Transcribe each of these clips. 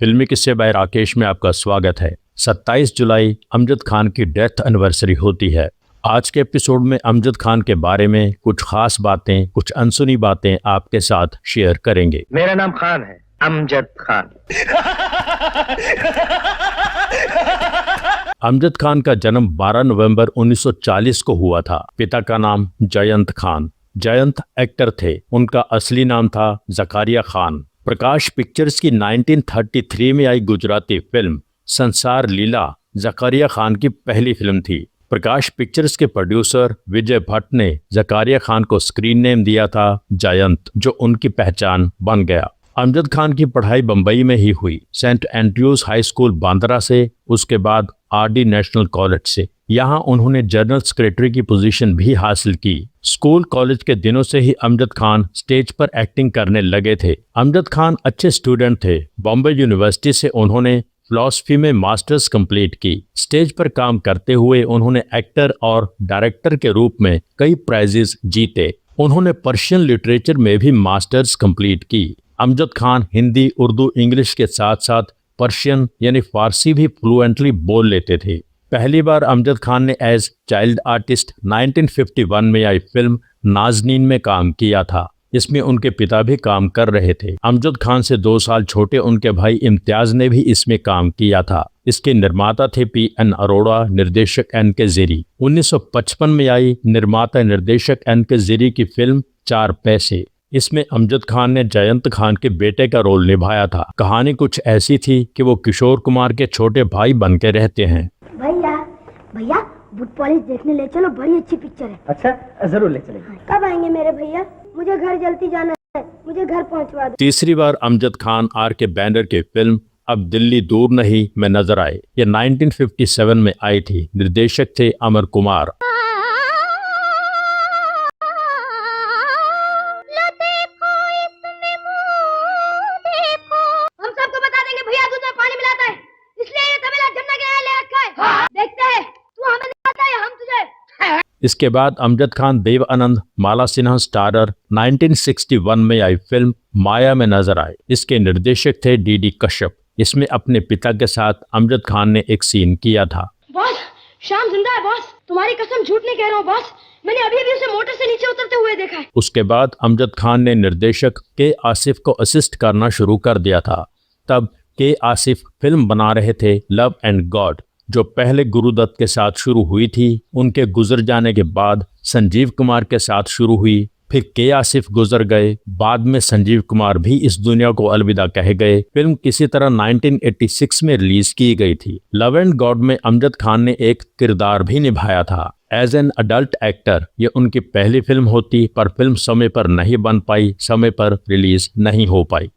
फिल्मी किस्से बाय राकेश में आपका स्वागत है। 27 जुलाई अमजद खान की डेथ एनिवर्सरी होती है। आज के एपिसोड में अमजद खान के बारे में कुछ खास बातें, कुछ अनसुनी बातें आपके साथ शेयर करेंगे। मेरा नाम खान है, अमजद खान। अमजद खान का जन्म 12 नवंबर 1940 को हुआ था। पिता का नाम जयंत खान। जयंत एक्टर थे। उनका असली नाम था जकारिया खान। प्रकाश पिक्चर्स की 1933 में आई गुजराती फिल्म संसार लीला जकारिया खान की पहली फिल्म थी। प्रकाश पिक्चर्स के प्रोड्यूसर विजय भट्ट ने जकारिया खान को स्क्रीन नेम दिया था जयंत, जो उनकी पहचान बन गया। अमजद खान की पढ़ाई बम्बई में ही हुई, saint Andrews high school Bandra से, उसके बाद आरडी नेशनल कॉलेज से। यहाँ उन्होंने जनरल सेक्रेटरी की पोजीशन भी हासिल की। स्कूल कॉलेज के दिनों से ही अमजद खान स्टेज पर एक्टिंग करने लगे थे। अमजद खान अच्छे स्टूडेंट थे। बॉम्बे यूनिवर्सिटी से उन्होंने फिलॉसफी में मास्टर्स कंप्लीट की। स्टेज पर काम करते हुए उन्होंने एक्टर और डायरेक्टर के रूप में कई प्राइजेस जीते। उन्होंने पर्शियन लिटरेचर में भी मास्टर्स कंप्लीट की। अमजद खान हिंदी, उर्दू, इंग्लिश के साथ साथ पर्शियन यानी फारसी भी फ्लुएंटली बोल लेते थे। पहली बार अमजद खान ने एज चाइल्ड आर्टिस्ट 1951 में आई फिल्म नाज़नीन में काम किया था। इसमें उनके पिता भी काम कर रहे थे। अमजद खान से 2 साल छोटे उनके भाई इम्तियाज ने भी इसमें काम किया था। इसके निर्माता थे PN अरोड़ा, निर्देशक NK ज़ीरी। 1955 में आई निर्माता निर्देशक NK ज़ीरी की फिल्म 4 पैसे। इसमें अमजद खान ने जयंत खान के बेटे का रोल निभाया था। कहानी कुछ ऐसी थी कि वो किशोर कुमार के छोटे भाई बन के रहते हैं। भैया बूट पॉलिश देखने ले चलो, बड़ी अच्छी पिक्चर है। अच्छा, जरूर ले चलेंगे। कब आएंगे मेरे भैया? मुझे घर जल्दी जाना है, मुझे घर पहुंचवा दो। तीसरी बार अमजद खान RK बैनर की फिल्म अब दिल्ली दूर नहीं में नजर आए। ये 1957 में आई थी। निर्देशक थे अमर कुमार। इसके बाद अमजद खान देव आनंद, माला सिन्हा स्टारर 1961 में आई फिल्म माया में नजर आए। इसके निर्देशक थे DD कश्यप। इसमें अपने पिता के साथ अमजद खान ने एक सीन किया था। बॉस, श्याम जिंदा है बॉस, तुम्हारी कसम झूठ नहीं कह रहा हूँ बॉस, मैंने अभी अभी उसे मोटर से नीचे उतरते हुए देखा है। उसके बाद अमजद खान ने निर्देशक K आसिफ को असिस्ट करना शुरू कर दिया था। तब K आसिफ फिल्म बना रहे थे लव एंड गॉड, जो पहले गुरुदत्त के साथ शुरू हुई थी। उनके गुजर जाने के बाद संजीव कुमार के साथ शुरू हुई। फिर K आसिफ गुजर गए। बाद में संजीव कुमार भी इस दुनिया को अलविदा कह गए। फिल्म किसी तरह 1986 में रिलीज की गई थी। लव एंड गॉड में अमजद खान ने एक किरदार भी निभाया था एज एन अडल्ट एक्टर। ये उनकी पहली फिल्म होती, पर फिल्म समय पर नहीं बन पाई, समय पर रिलीज नहीं हो पाई।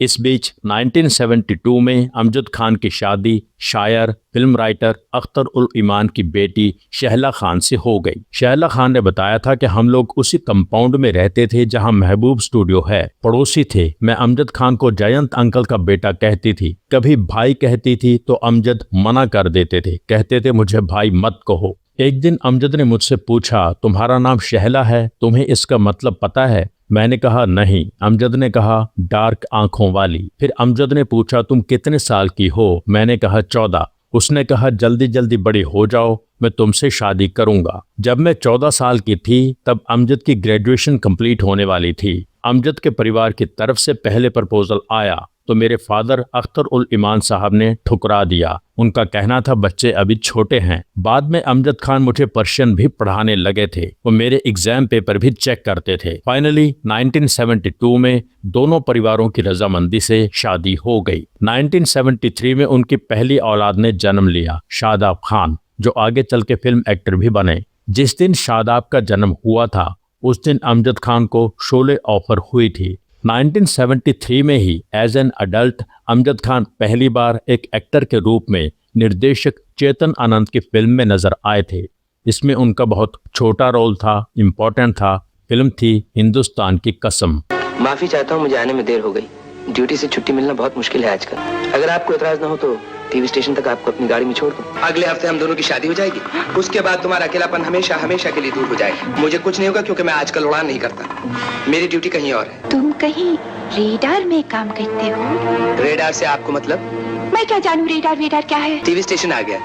इस बीच 1972 में अमजद खान की शादी शायर, फिल्म राइटर अख्तर उल ईमान की बेटी शहला खान से हो गई। शहला खान ने बताया था कि हम लोग उसी कंपाउंड में रहते थे जहां महबूब स्टूडियो है, पड़ोसी थे। मैं अमजद खान को जयंत अंकल का बेटा कहती थी। कभी भाई कहती थी तो अमजद मना कर देते थे, कहते थे मुझे भाई मत कहो। एक दिन अमजद ने मुझसे पूछा, तुम्हारा नाम शहला है, तुम्हें इसका मतलब पता है? मैंने कहा नहीं। अमजद ने कहा डार्क आंखों वाली। फिर अमजद ने पूछा तुम कितने साल की हो? मैंने कहा 14। उसने कहा जल्दी जल्दी बड़ी हो जाओ, मैं तुमसे शादी करूंगा। जब मैं 14 साल की थी तब अमजद की ग्रेजुएशन कंप्लीट होने वाली थी। अमजद के परिवार की तरफ से पहले प्रपोजल आया तो मेरे फादर अख्तर उल ईमान साहब ने ठुकरा दिया। उनका कहना था बच्चे अभी छोटे हैं। बाद में अमजद खान मुझे पर्शियन भी पढ़ाने लगे थे। वो मेरे एग्जाम पेपर भी चेक करते थे। फाइनली 1972 में दोनों परिवारों की रजामंदी से शादी हो गई। 1973 में उनकी पहली औलाद ने जन्म लिया, शादाब खान, जो आगे चल के फिल्म एक्टर भी बने। जिस दिन शादाब का जन्म हुआ था उस दिन अमजद खान को शोले ऑफर हुई थी। 1973 में ही as an adult Amjad Khan पहली बार एक एक्टर के रूप में निर्देशक चेतन आनंद की फिल्म में नजर आए थे। इसमें उनका बहुत छोटा रोल था, इम्पोर्टेंट था। फिल्म थी हिंदुस्तान की कसम। माफी चाहता हूँ, मुझे आने में देर हो गई। ड्यूटी से छुट्टी मिलना बहुत मुश्किल है आजकल। अगर आपको एतराज ना हो तो टीवी स्टेशन तक आपको अपनी गाड़ी में छोड़ दूं। अगले हफ्ते हम दोनों की शादी हो जाएगी। उसके बाद तुम्हारा अकेलापन हमेशा हमेशा के लिए दूर हो जाएगा। मुझे कुछ नहीं होगा क्योंकि मैं आजकल उड़ान नहीं करता। मेरी ड्यूटी कहीं और है। तुम कहीं रेडार में काम करते हो? रेडार से आपको मतलब? मैं क्या जानूं रेडार क्या है? टीवी स्टेशन आ गया,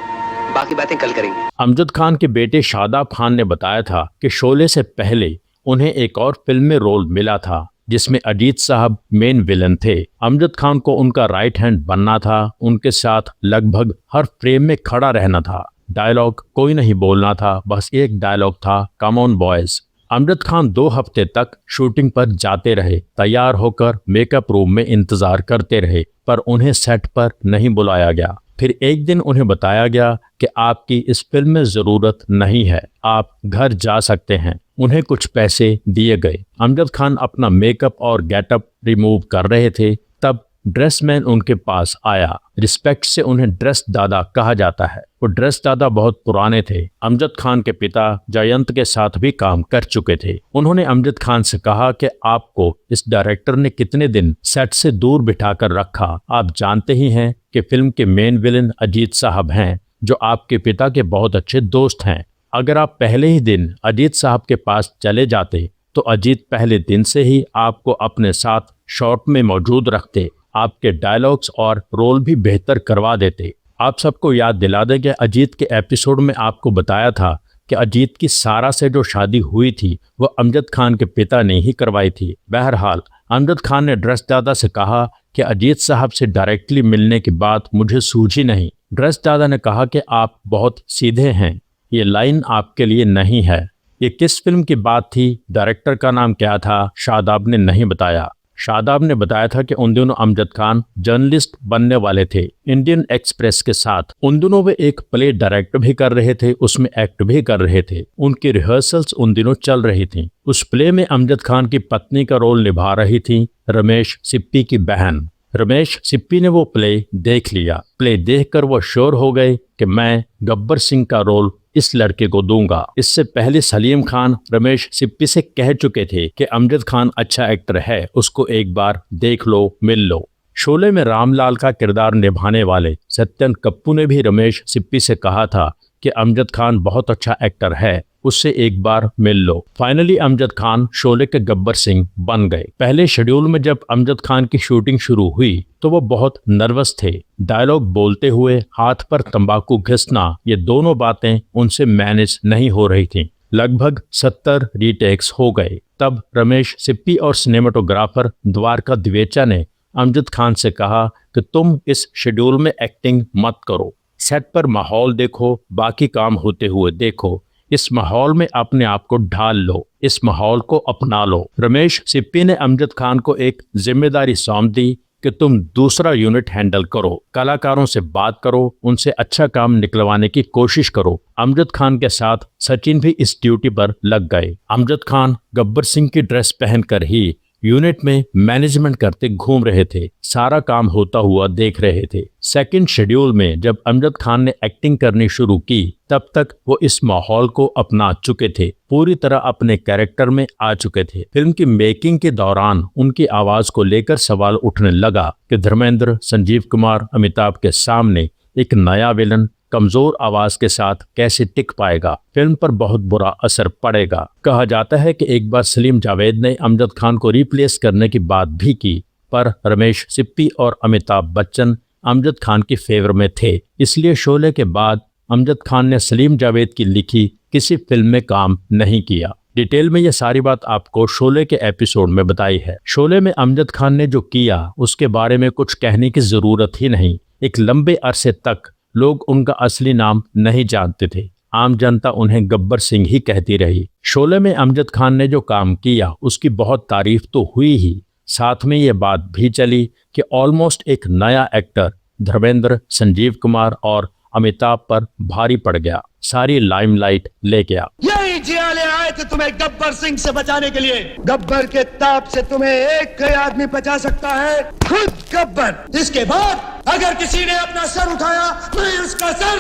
बाकी बातें कल करेंगे। अमजद खान के बेटे शादाब खान ने बताया था कि शोले से पहले उन्हें एक और फिल्म में रोल मिला था जिसमें अजीत साहब मेन विलन थे। अमजद खान को उनका राइट हैंड बनना था, उनके साथ लगभग हर फ्रेम में खड़ा रहना था। डायलॉग कोई नहीं बोलना था, बस एक डायलॉग था, come on boys. Amjad Khan 2 हफ्ते तक शूटिंग पर जाते रहे, तैयार होकर मेकअप रूम में इंतजार करते रहे, पर उन्हें सेट पर नहीं बुलाया गया। फिर एक दिन उन्हें बताया गया कि आपकी इस फिल्म में ज़रूरत नहीं है, आप घर जा सकते हैं। उन्हें कुछ पैसे दिए गए। अमजद खान अपना मेकअप और गेटअप रिमूव कर रहे थे, तब ड्रेसमैन उनके पास आया। रिस्पेक्ट से उन्हें ड्रेस दादा कहा जाता है। वो ड्रेस दादा बहुत पुराने थे। अमजद खान के पिता जयंत के साथ भी काम कर चुके थे। उन्होंने अमजद खान से कहा कि आपको इस डायरेक्टर ने कितने दिन सेट से दूर बिठाकर रखा। आप जानते ही हैं कि फिल्म के मेन विलन अजीत साहब हैं, जो आपके पिता के बहुत अच्छे दोस्त हैं। अगर आप पहले ही दिन अजीत साहब के पास चले जाते तो अजीत पहले दिन से ही आपको अपने साथ शॉट में मौजूद रखते, आपके डायलॉग्स और रोल भी बेहतर करवा देते। आप सबको याद दिला दें कि अजीत के एपिसोड में आपको बताया था कि अजीत की सारा से जो शादी हुई थी वो अमजद खान के पिता ने ही करवाई थी। बहरहाल अमजद खान ने ड्रेस दादा से कहा कि अजीत साहब से डायरेक्टली मिलने की बात मुझे सूझी नहीं। ड्रेस दादा ने कहा कि आप बहुत सीधे हैं, ये लाइन आपके लिए नहीं है। ये किस फिल्म की बात थी, डायरेक्टर का नाम क्या था, शादाब ने नहीं बताया। शादाब ने बताया था कि उन दिनों अमजद खान जर्नलिस्ट बनने वाले थे इंडियन एक्सप्रेस के साथ। उन दिनों वे एक प्ले डायरेक्ट भी कर रहे थे, उसमें एक्ट भी कर रहे थे। उनकी रिहर्सल्स उन दिनों चल रही थी। उस प्ले में अमजद खान की पत्नी का रोल निभा रही थी रमेश सिप्पी की बहन। रमेश सिप्पी ने वो प्ले देख लिया। प्ले देखकर वो श्योर हो गए कि मैं गब्बर सिंह का रोल इस लड़के को दूंगा। इससे पहले सलीम खान रमेश सिप्पी से कह चुके थे कि अमजद खान अच्छा एक्टर है, उसको एक बार देख लो, मिल लो। शोले में रामलाल का किरदार निभाने वाले सत्यन कप्पू ने भी रमेश सिप्पी से कहा था कि अमजद खान बहुत अच्छा एक्टर है, उससे एक बार मिल लो। फाइनली अमजद खान शोले के गब्बर सिंह बन गए। पहले शेड्यूल में जब अमजद खान की शूटिंग शुरू हुई तो वो बहुत नर्वस थे। डायलॉग बोलते हुए हाथ पर तंबाकू घिसना, ये दोनों बातें उनसे मैनेज नहीं हो रही थीं। लगभग 70 रीटेक्स हो गए। तब रमेश सिप्पी और सिनेमाटोग्राफर द्वारका द्विवेचा ने अमजद खान से कहा कि तुम इस शेड्यूल में एक्टिंग मत करो, सेट पर माहौल देखो, बाकी काम होते हुए देखो। इस माहौल में अपने आप को ढाल लो, इस माहौल को अपना लो। रमेश सिप्पी ने अमजद खान को एक जिम्मेदारी सौंप दी कि तुम दूसरा यूनिट हैंडल करो, कलाकारों से बात करो, उनसे अच्छा काम निकलवाने की कोशिश करो। अमजद खान के साथ सचिन भी इस ड्यूटी पर लग गए। अमजद खान गब्बर सिंह की ड्रेस पहनकर ही यूनिट में मैनेजमेंट करते घूम रहे थे, सारा काम होता हुआ देख रहे थे। सेकंड शेड्यूल में जब अमजद खान ने एक्टिंग करनी शुरू की तब तक वो इस माहौल को अपना चुके थे, पूरी तरह अपने कैरेक्टर में आ चुके थे। फिल्म की मेकिंग के दौरान उनकी आवाज को लेकर सवाल उठने लगा कि धर्मेंद्र, संजीव कुमार, अमिताभ के सामने एक नया विलन कमजोर आवाज के साथ कैसे टिक पाएगा, फिल्म पर बहुत बुरा असर पड़ेगा। कहा जाता है कि एक बार सलीम जावेद ने अमजद खान को रिप्लेस करने की बात भी की, पर रमेश सिप्पी और अमिताभ बच्चन अमजद खान की फेवर में थे। इसलिए शोले के बाद अमजद खान ने सलीम जावेद की लिखी किसी फिल्म में काम नहीं किया। डिटेल में ये सारी बात आपको शोले के एपिसोड में बताई है। शोले में अमजद खान ने जो किया उसके बारे में कुछ कहने की जरूरत ही नहीं। एक लंबे अरसे तक लोग उनका असली नाम नहीं जानते थे, आम जनता उन्हें गब्बर सिंह ही कहती रही। शोले में अमजद खान ने जो काम किया उसकी बहुत तारीफ तो हुई ही, साथ में ये बात भी चली कि ऑलमोस्ट एक नया एक्टर धर्मेंद्र, संजीव कुमार और अमिताभ पर भारी पड़ गया, सारी लाइमलाइट ले गया। यही जियाले आए थे तुम्हें गब्बर सिंह से बचाने के लिए। गब्बर के ताप से तुम्हें एक आदमी बचा सकता है, खुद गब्बर। इसके बाद अगर किसी ने अपना सर उठाया मैं उसका सर।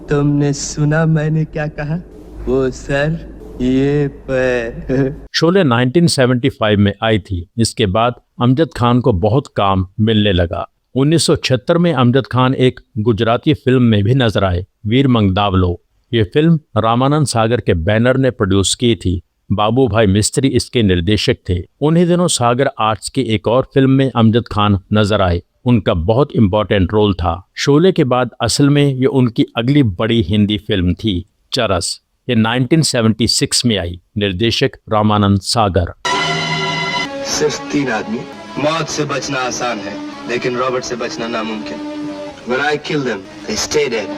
तुमने सुना मैंने क्या कहा? वो सर ये पैर। शोले 1975 में आई थी। इसके बाद अमजद खान को बहुत काम मिलने लगा। 1976 में अमजद खान एक गुजराती फिल्म में भी नजर आए, वीर मंगदावलो। ये फिल्म रामानंद सागर के बैनर ने प्रोड्यूस की थी। बाबू भाई मिस्त्री इसके निर्देशक थे। उन्हीं दिनों सागर आर्ट्स की एक और फिल्म में अमजद खान नजर आए। उनका बहुत इंपॉर्टेंट रोल था। शोले के बाद असल में ये उनकी अगली बड़ी हिंदी फिल्म थी, चरस। ये 1976 में आई, निर्देशक रामानंद सागर। सिर्फ 3 आदमी। मौत से बचना आसान है, लेकिन रॉबर्ट से बचना नामुमकिन। When I kill them, they stay dead.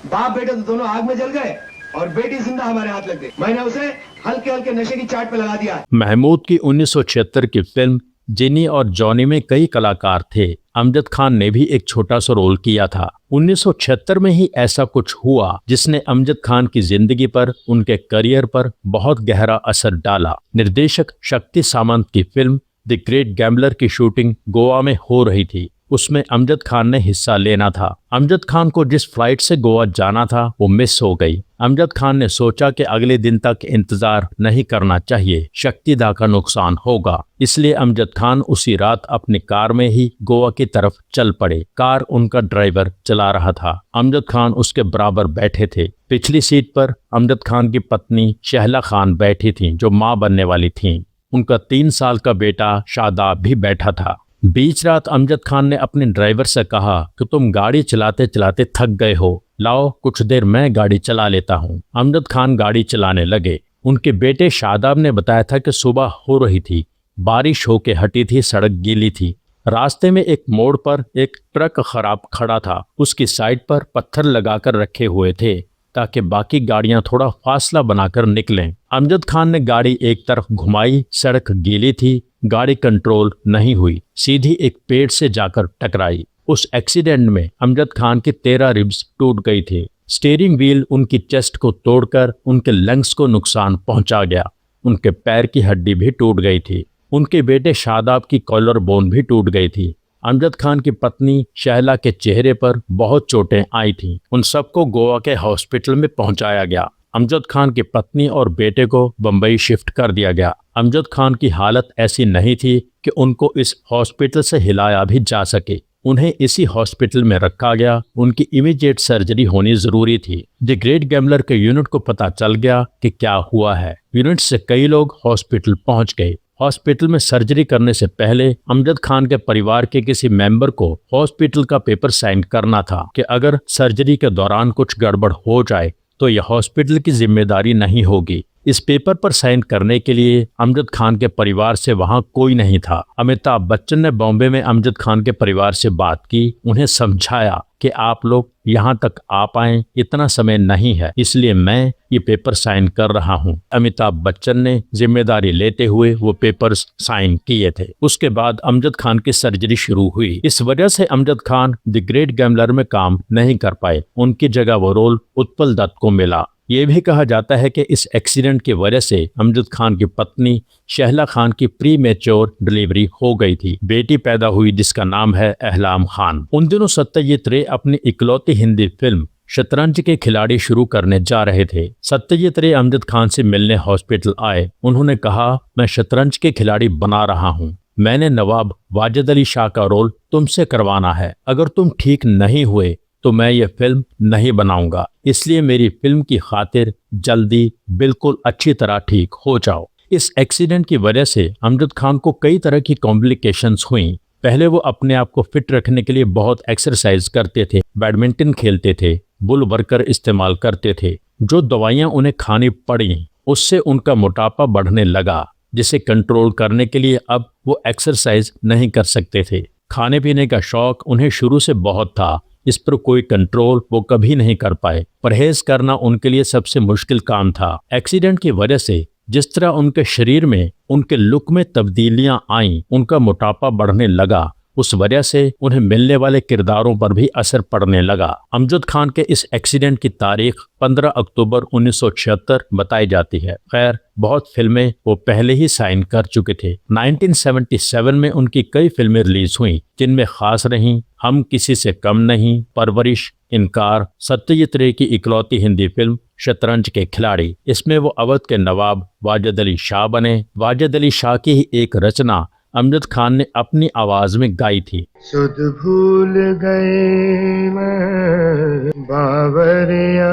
बाप बेटे तो दोनों आग में जल गए और बेटी जिंदा हमारे हाथ लग गई। मैंने उसे हल्के हल्के नशे की चाट पे लगा दिया। महमूद की 1976 की फिल्म जिनी और जॉनी में कई कलाकार थे। अमजद खान ने भी एक छोटा सा रोल किया था। 1976 में ही ऐसा कुछ हुआ जिसने अमजद खान की जिंदगी पर, उनके करियर पर बहुत गहरा असर डाला। निर्देशक शक्ति सामंत की फिल्म द ग्रेट गैम्बलर की शूटिंग गोवा में हो रही थी। उसमें अमजद खान ने हिस्सा लेना था। अमजद खान को जिस फ्लाइट से गोवा जाना था वो मिस हो गई। अमजद खान ने सोचा कि अगले दिन तक इंतजार नहीं करना चाहिए, शक्ति दा का नुकसान होगा। इसलिए अमजद खान उसी रात अपनी कार में ही गोवा की तरफ चल पड़े। कार उनका ड्राइवर चला रहा था। अमजद खान उसके बराबर बैठे थे। पिछली सीट पर अमजद खान की पत्नी शहला खान बैठी थी, जो मां बनने वाली थीं। उनका 3 साल का बेटा शादाब भी बैठा था। बीच रात अमजद खान ने अपने ड्राइवर से कहा कि तुम गाड़ी चलाते चलाते थक गए हो, लाओ कुछ देर मैं गाड़ी चला लेता हूँ। अमजद खान गाड़ी चलाने लगे। उनके बेटे शादाब ने बताया था कि सुबह हो रही थी, बारिश होके हटी थी, सड़क गीली थी। रास्ते में एक मोड़ पर एक ट्रक खराब खड़ा था। उसकी साइड पर पत्थर लगाकर रखे हुए थे ताकि बाकी गाड़ियां थोड़ा फासला बनाकर निकलें। अमजद खान ने गाड़ी एक तरफ घुमाई, सड़क गीली थी, गाड़ी कंट्रोल नहीं हुई, सीधी एक पेड़ से जाकर टकराई। उस एक्सीडेंट में अमजद खान की 13 रिब्स टूट गई थी। स्टीयरिंग व्हील उनकी चेस्ट को तोड़कर उनके लंग्स को नुकसान पहुंचा गया। उनके पैर की हड्डी भी टूट गई थी। उनके बेटे शादाब की कॉलर बोन भी टूट गई थी। अमजद खान की पत्नी शहला के चेहरे पर बहुत चोटें आई थीं। उन सबको गोवा के हॉस्पिटल में पहुंचाया गया। अमजद खान की पत्नी और बेटे को बंबई शिफ्ट कर दिया गया। अमजद खान की हालत ऐसी नहीं थी कि उनको इस हॉस्पिटल से हिलाया भी जा सके। उन्हें इसी हॉस्पिटल में रखा गया। उनकी इमीडिएट सर्जरी होनी जरूरी थी। द ग्रेट गैम्बलर के यूनिट को पता चल गया कि क्या हुआ है। यूनिट से कई लोग हॉस्पिटल पहुंच गए। हॉस्पिटल में सर्जरी करने से पहले अमजद खान के परिवार के किसी मेंबर को हॉस्पिटल का पेपर साइन करना था कि अगर सर्जरी के दौरान कुछ गड़बड़ हो जाए तो यह हॉस्पिटल की जिम्मेदारी नहीं होगी। इस पेपर पर साइन करने के लिए अमजद खान के परिवार से वहां कोई नहीं था। अमिताभ बच्चन ने बॉम्बे में अमजद खान के परिवार से बात की, उन्हें समझाया कि आप लोग यहाँ तक आ पाएं, इतना समय नहीं है, इसलिए मैं ये पेपर साइन कर रहा हूँ। अमिताभ बच्चन ने जिम्मेदारी लेते हुए वो पेपर्स साइन किए थे। उसके बाद अमजद खान की सर्जरी शुरू हुई। इस वजह से Amjad Khan the great gambler में काम नहीं कर पाए। उनकी जगह वो रोल उत्पल दत्त को मिला। ये भी कहा जाता है कि इस एक्सीडेंट की वजह से अमजद खान की पत्नी शहला खान की प्री मैच्योर डिलीवरी हो गई थी। बेटी पैदा हुई जिसका नाम है अहलाम खान। उन दिनों सत्यजीत रे अपनी इकलौती हिंदी फिल्म शतरंज के खिलाड़ी शुरू करने जा रहे थे। सत्यजीत रे अमजद खान से मिलने हॉस्पिटल आए। उन्होंने कहा, मैं शतरंज के खिलाड़ी बना रहा हूँ। मैंने नवाब वाजिद अली शाह का रोल तुमसे करवाना है। अगर तुम ठीक नहीं हुए तो मैं ये फिल्म नहीं बनाऊंगा, इसलिए मेरी फिल्म की खातिर जल्दी बिल्कुल अच्छी तरह ठीक हो जाओ। इस एक्सीडेंट की वजह से अमजद खान को कई तरह की कॉम्प्लिकेशंस हुई। पहले वो अपने आप को फिट रखने के लिए बहुत एक्सरसाइज करते थे, बैडमिंटन खेलते थे, बुल वर्कर इस्तेमाल करते थे। जो दवाइयाँ उन्हें खानी पड़ी उससे उनका मोटापा बढ़ने लगा, जिसे कंट्रोल करने के लिए अब वो एक्सरसाइज नहीं कर सकते थे। खाने पीने का शौक उन्हें शुरू से बहुत था, इस पर कोई कंट्रोल वो कभी नहीं कर पाए। परहेज करना उनके लिए सबसे मुश्किल काम था। एक्सीडेंट की वजह से जिस तरह उनके शरीर में, उनके लुक में तब्दीलियां आईं, उनका मोटापा बढ़ने लगा, उस वजह से उन्हें मिलने वाले किरदारों पर भी असर पड़ने लगा। अमजद खान के इस एक्सीडेंट की तारीख 15 अक्टूबर 1976 बताई जाती है। खैर, बहुत फिल्में वो पहले ही साइन कर चुके थे। 1977 में उनकी कई फिल्में रिलीज हुई, जिनमें खास रहीं हम किसी से कम नहीं, परवरिश, इनकार, सत्यजीत रे की इकलौती हिंदी फिल्म शतरंज के खिलाड़ी। इसमें वो अवध के नवाब वाजिद अली शाह बने। वाजिद अली शाह की ही एक रचना अमजद खान ने अपनी आवाज में गाई थी। सुध भूल गए मैं बावरिया,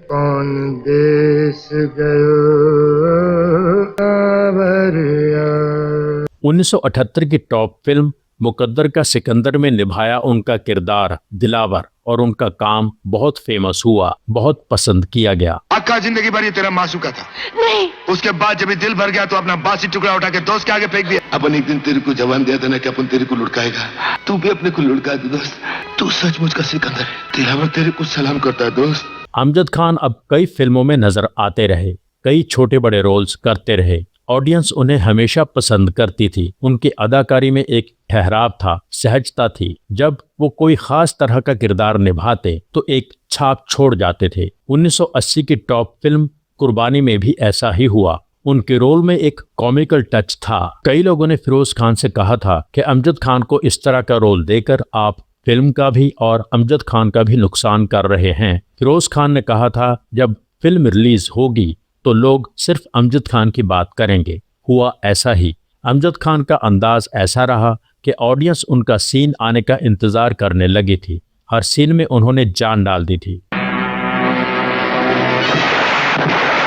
कौन देश गयो बावरिया। 1978 की टॉप फिल्म मुकद्दर का सिकंदर में निभाया उनका किरदार दिलावर और उनका काम बहुत फेमस हुआ, बहुत पसंद किया गया। अक्का जिंदगी भर ये तेरा मासूका था। नहीं, उसके बाद जब ये दिल भर गया तो अपना बासी टुकड़ा उठा के दोस्त के आगे फेंक दिया। अपन एक दिन तेरे को जवान दिया था ना कि अपन तेरे को लुढ़काएगा, तू भी अपने को लुढ़का दे दोस्त। तू सचमुच का सिकंदर है। दिलावर तेरे को सलाम करता है दोस्त। अमजद खान अब कई फिल्मों में नजर आते रहे, कई छोटे बड़े रोल्स करते रहे। ऑडियंस उन्हें हमेशा पसंद करती थी। उनकी अदाकारी में एक ठहराव था, सहजता थी। जब वो कोई खास तरह का किरदार निभाते तो एक छाप छोड़ जाते थे। 1980 की टॉप फिल्म कुर्बानी में भी ऐसा ही हुआ। उनके रोल में एक कॉमिकल टच था। कई लोगों ने फिरोज खान से कहा था कि अमजद खान को इस तरह का रोल देकर आप फिल्म का भी और अमजद खान का भी नुकसान कर रहे हैं। फिरोज खान ने कहा था जब फिल्म रिलीज होगी तो लोग सिर्फ अमजद खान की बात करेंगे। हुआ ऐसा ही। अमजद खान का अंदाज ऐसा रहा कि ऑडियंस उनका सीन आने का इंतजार करने लगी थी। हर सीन में उन्होंने जान डाल दी थी।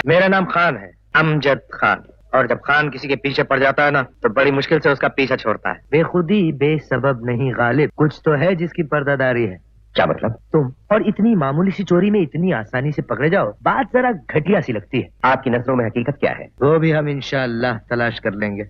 मेरा नाम खान है, अमजद खान। और जब खान किसी के पीछे पड़ जाता है ना तो बड़ी मुश्किल से उसका पीछा छोड़ता है। बेखुदी बेसबब नहीं गालिब, कुछ तो है जिसकी पर्दादारी है। क्या मतलब? तुम। और इतनी मामूली सी चोरी में इतनी आसानी से पकड़े जाओ, बात जरा घटिया सी लगती है। आपकी नजरों में हकीकत क्या है वो भी हम इंशाअल्लाह तलाश कर लेंगे।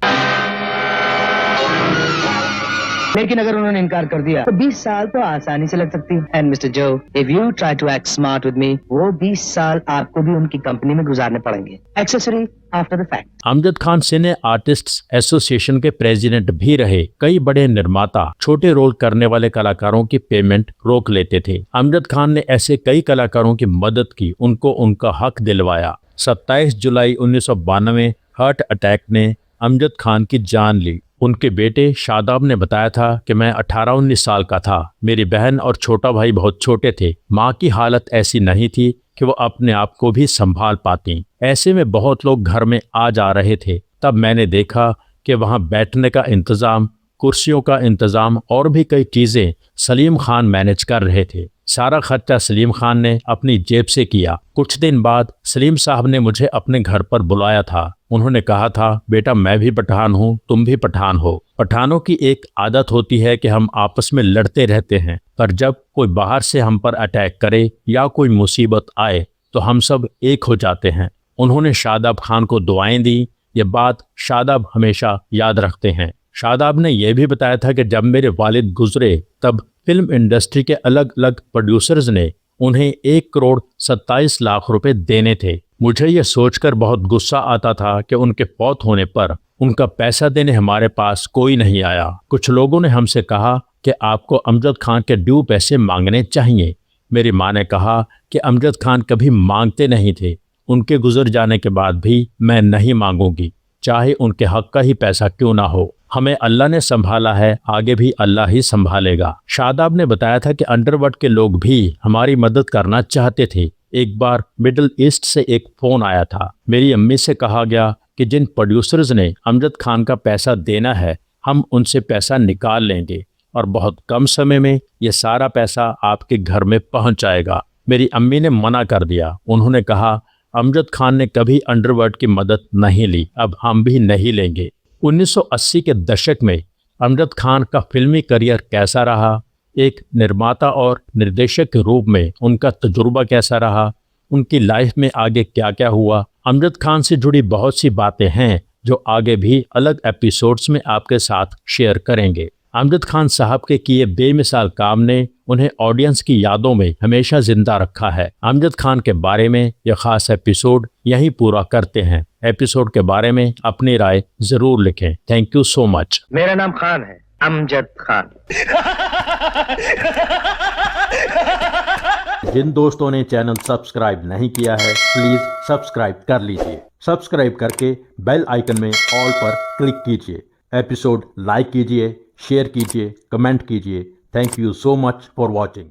लेकिन अगर उन्होंने इनकार कर दिया तो 20 साल तो आसानी से लग सकती है। And mister Joe, if you try to act smart with me, वो 20 साल आपको भी उनकी कंपनी में गुजारने पड़ेंगे, accessory after the fact. Amjad Khan cine artists association के प्रेसिडेंट भी रहे। कई बड़े निर्माता छोटे रोल करने वाले कलाकारों की पेमेंट रोक लेते थे। अमजद खान ने ऐसे कई कलाकारों की मदद की, उनको उनका हक दिलवाया। 27 जुलाई 1992 हार्ट अटैक ने अमजद खान की जान ली। उनके बेटे शादाब ने बताया था कि मैं 18-19 साल का था। मेरी बहन और छोटा भाई बहुत छोटे थे। माँ की हालत ऐसी नहीं थी कि वो अपने आप को भी संभाल पाती। ऐसे में बहुत लोग घर में आ जा रहे थे। तब मैंने देखा कि वहाँ बैठने का इंतज़ाम, कुर्सियों का इंतज़ाम और भी कई चीज़ें सलीम खान मैनेज कर रहे थे। सारा खर्चा सलीम खान ने अपनी जेब से किया। कुछ दिन बाद सलीम साहब ने मुझे अपने घर पर बुलाया था। उन्होंने कहा था, बेटा मैं भी पठान हूँ, तुम भी पठान हो। पठानों की एक आदत होती है कि हम आपस में लड़ते रहते हैं, पर जब कोई बाहर से हम पर अटैक करे या कोई मुसीबत आए तो हम सब एक हो जाते हैं। उन्होंने शादाब खान को दुआएं दी। ये बात शादाब हमेशा याद रखते हैं। शादाब ने यह भी बताया था कि जब मेरे वालिद गुजरे तब फिल्म इंडस्ट्री के अलग अलग प्रोड्यूसर्स ने उन्हें 1,27 लाख रुपए देने थे। मुझे यह सोचकर बहुत गुस्सा आता था कि उनके फौत होने पर उनका पैसा देने हमारे पास कोई नहीं आया। कुछ लोगों ने हमसे कहा कि आपको अमजद खान के ड्यू पैसे मांगने चाहिए। मेरी माँ ने कहा कि अमजद खान कभी मांगते नहीं थे। उनके गुजर जाने के बाद भी मैं नहीं मांगूंगी, चाहे उनके हक का ही पैसा क्यों ना हो। हमें अल्लाह ने संभाला है, आगे भी अल्लाह ही संभालेगा। शादाब ने बताया था कि अंडरवर्ल्ड के लोग भी हमारी मदद करना चाहते थे। एक बार मिडिल ईस्ट से एक फ़ोन आया था। मेरी अम्मी से कहा गया कि जिन प्रोड्यूसर्स ने अमजद खान का पैसा देना है हम उनसे पैसा निकाल लेंगे और बहुत कम समय में ये सारा पैसा आपके घर में पहुंच जाएगा। मेरी अम्मी ने मना कर दिया। उन्होंने कहा अमजद खान ने कभी अंडरवर्ल्ड की मदद नहीं ली, अब हम भी नहीं लेंगे। 1980 के दशक में अमजद खान का फिल्मी करियर कैसा रहा, एक निर्माता और निर्देशक के रूप में उनका तजुर्बा कैसा रहा, उनकी लाइफ में आगे क्या क्या हुआ। अमजद खान से जुड़ी बहुत सी बातें हैं जो आगे भी अलग एपिसोड्स में आपके साथ शेयर करेंगे। अमजद खान साहब के किए बेमिसाल काम ने उन्हें ऑडियंस की यादों में हमेशा जिंदा रखा है। अमजद खान के बारे में यह खास एपिसोड यहीं पूरा करते हैं। एपिसोड के बारे में अपनी राय जरूर लिखें। Thank you so much. मेरा नाम खान है, अमजद खान। जिन दोस्तों ने चैनल सब्सक्राइब नहीं किया है प्लीज सब्सक्राइब कर लीजिए। सब्सक्राइब करके बेल आइकन में ऑल पर क्लिक कीजिए। एपिसोड लाइक कीजिए, शेयर कीजिए, कमेंट कीजिए। Thank you so much for watching.